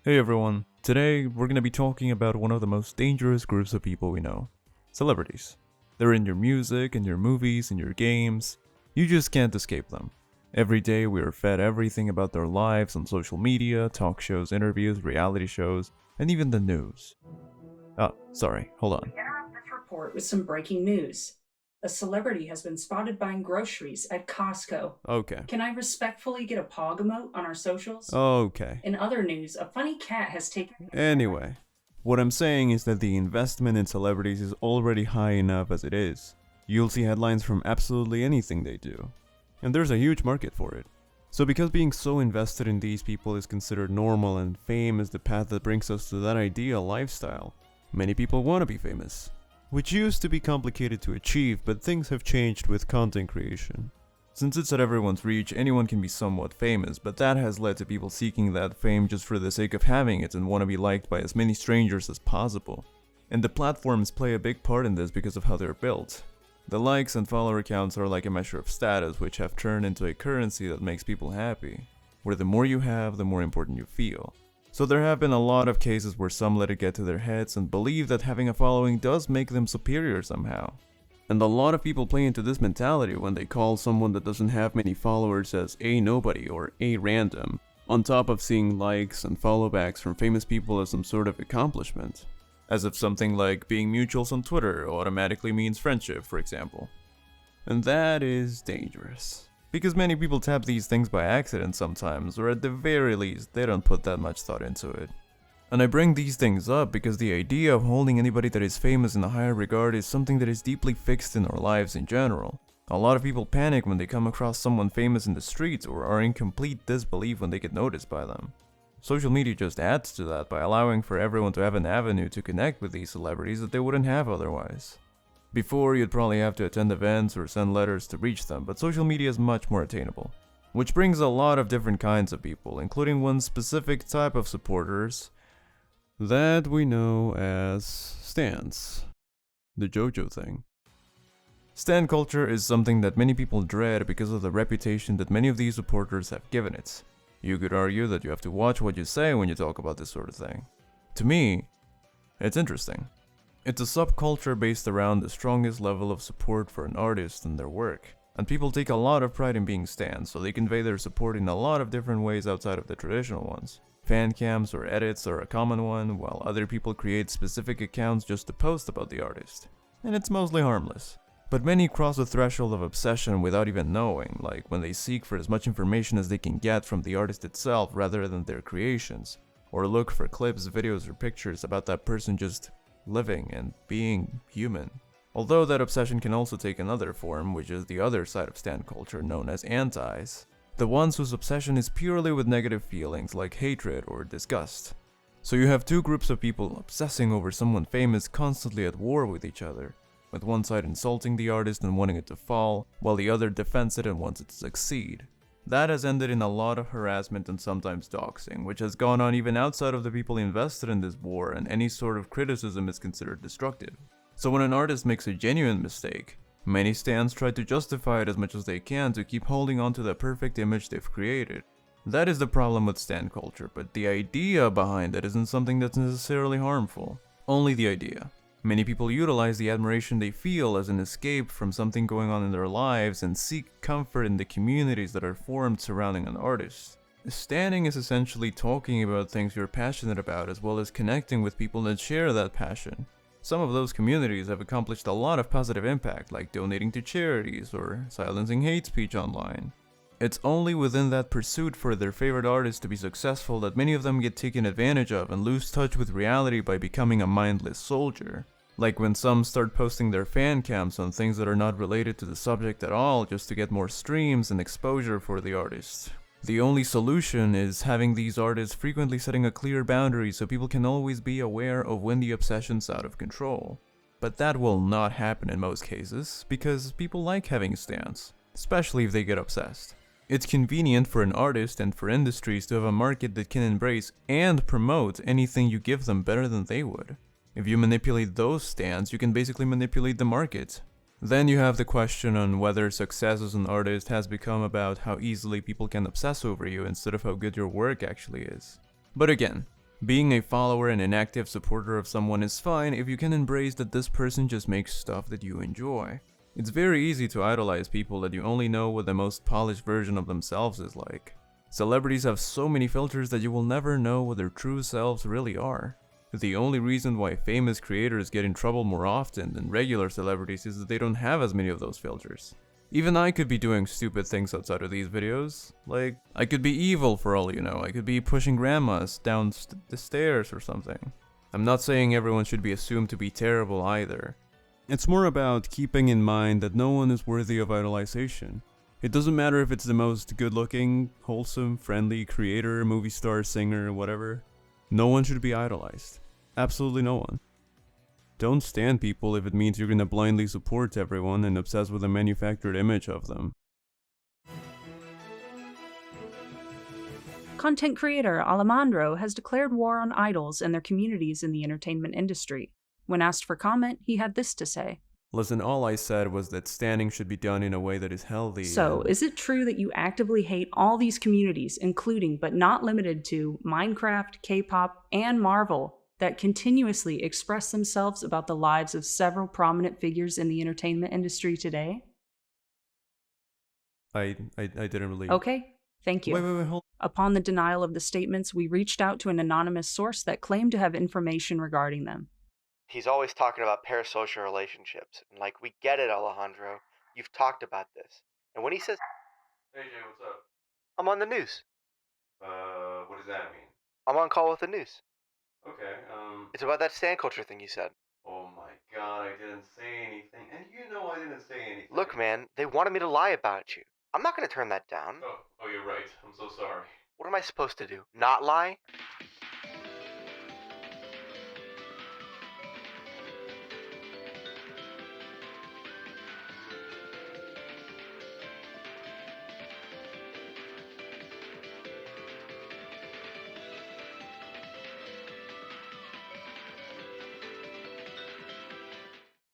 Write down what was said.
Hey everyone, today we're going to be talking about one of the most dangerous groups of people we know, celebrities. They're in your music, in your movies, in your games. You just can't escape them. Every day we are fed everything about their lives on social media, talk shows, interviews, reality shows, and even the news. Oh, sorry, hold on. We interrupt this report with some breaking news. A celebrity has been spotted buying groceries at Costco. Okay. Can I respectfully get a pog emote on our socials? Okay. In other news, a funny cat has taken. Anyway, what I'm saying is that the investment in celebrities is already high enough as it is. You'll see headlines from absolutely anything they do. And there's a huge market for it. So because being so invested in these people is considered normal and fame is the path that brings us to that ideal lifestyle, many people want to be famous. Which used to be complicated to achieve, but things have changed with content creation. Since it's at everyone's reach, anyone can be somewhat famous, but that has led to people seeking that fame just for the sake of having it and want to be liked by as many strangers as possible. And the platforms play a big part in this because of how they're built. The likes and follower counts are like a measure of status, which have turned into a currency that makes people happy, where the more you have, the more important you feel. So there have been a lot of cases where some let it get to their heads and believe that having a following does make them superior somehow. And a lot of people play into this mentality when they call someone that doesn't have many followers as a nobody or a random, on top of seeing likes and followbacks from famous people as some sort of accomplishment. As if something like being mutuals on Twitter automatically means friendship, for example. And that is dangerous. Because many people tap these things by accident sometimes, or at the very least, they don't put that much thought into it. And I bring these things up because the idea of holding anybody that is famous in a higher regard is something that is deeply fixed in our lives in general. A lot of people panic when they come across someone famous in the streets or are in complete disbelief when they get noticed by them. Social media just adds to that by allowing for everyone to have an avenue to connect with these celebrities that they wouldn't have otherwise. Before, you'd probably have to attend events or send letters to reach them, but social media is much more attainable. Which brings a lot of different kinds of people, including one specific type of supporters that we know as stans. The JoJo thing. Stan culture is something that many people dread because of the reputation that many of these supporters have given it. You could argue that you have to watch what you say when you talk about this sort of thing. To me, it's interesting. It's a subculture based around the strongest level of support for an artist and their work. And people take a lot of pride in being stans, so they convey their support in a lot of different ways outside of the traditional ones. Fan cams or edits are a common one, while other people create specific accounts just to post about the artist. And it's mostly harmless. But many cross the threshold of obsession without even knowing, like when they seek for as much information as they can get from the artist itself rather than their creations, or look for clips, videos, or pictures about that person just living and being human. Although that obsession can also take another form, which is the other side of stan culture known as antis. The ones whose obsession is purely with negative feelings like hatred or disgust. So you have two groups of people obsessing over someone famous constantly at war with each other, with one side insulting the artist and wanting it to fall, while the other defends it and wants it to succeed. That has ended in a lot of harassment and sometimes doxing, which has gone on even outside of the people invested in this war, and any sort of criticism is considered destructive. So when an artist makes a genuine mistake, many stans try to justify it as much as they can to keep holding on to the perfect image they've created. That is the problem with stan culture, but the idea behind it isn't something that's necessarily harmful. Only the idea. Many people utilize the admiration they feel as an escape from something going on in their lives and seek comfort in the communities that are formed surrounding an artist. Standing is essentially talking about things you're passionate about as well as connecting with people that share that passion. Some of those communities have accomplished a lot of positive impact, like donating to charities or silencing hate speech online. It's only within that pursuit for their favorite artist to be successful that many of them get taken advantage of and lose touch with reality by becoming a mindless soldier. Like when some start posting their fan cams on things that are not related to the subject at all just to get more streams and exposure for the artist. The only solution is having these artists frequently setting a clear boundary so people can always be aware of when the obsession's out of control. But that will not happen in most cases, because people like having stans, especially if they get obsessed. It's convenient for an artist and for industries to have a market that can embrace and promote anything you give them better than they would. If you manipulate those stans, you can basically manipulate the market. Then you have the question on whether success as an artist has become about how easily people can obsess over you instead of how good your work actually is. But again, Being a follower and an active supporter of someone is fine if you can embrace that this person just makes stuff that you enjoy. It's very easy to idolize people that you only know what the most polished version of themselves is like. Celebrities have so many filters that you will never know what their true selves really are. The only reason why famous creators get in trouble more often than regular celebrities is that they don't have as many of those filters. Even I could be doing stupid things outside of these videos. Like, I could be evil for all you know, I could be pushing grandmas down the stairs or something. I'm not saying everyone should be assumed to be terrible either. It's more about keeping in mind that no one is worthy of idolization. It doesn't matter if it's the most good-looking, wholesome, friendly creator, movie star, singer, whatever. No one should be idolized. Absolutely no one. Don't stan people if it means you're gonna blindly support everyone and obsess with a manufactured image of them. Content creator Alejandro has declared war on idols and their communities in the entertainment industry. When asked for comment, he had this to say. Listen, all I said was that standing should be done in a way that is healthy. So, is it true that you actively hate all these communities, including but not limited to Minecraft, K-pop, and Marvel, that continuously express themselves about the lives of several prominent figures in the entertainment industry today? I didn't really... Okay, thank you. Wait, hold... Upon the denial of the statements, we reached out to an anonymous source that claimed to have information regarding them. He's always talking about parasocial relationships. And like, we get it, Alejandro. You've talked about this. And when he says, Hey Jay, what's up? I'm on the news. What does that mean? I'm on call with the news. Okay, It's about that stand culture thing you said. Oh my god, I didn't say anything. And you know I didn't say anything. Look, man, they wanted me to lie about you. I'm not going to turn that down. Oh, you're right. I'm so sorry. What am I supposed to do? Not lie?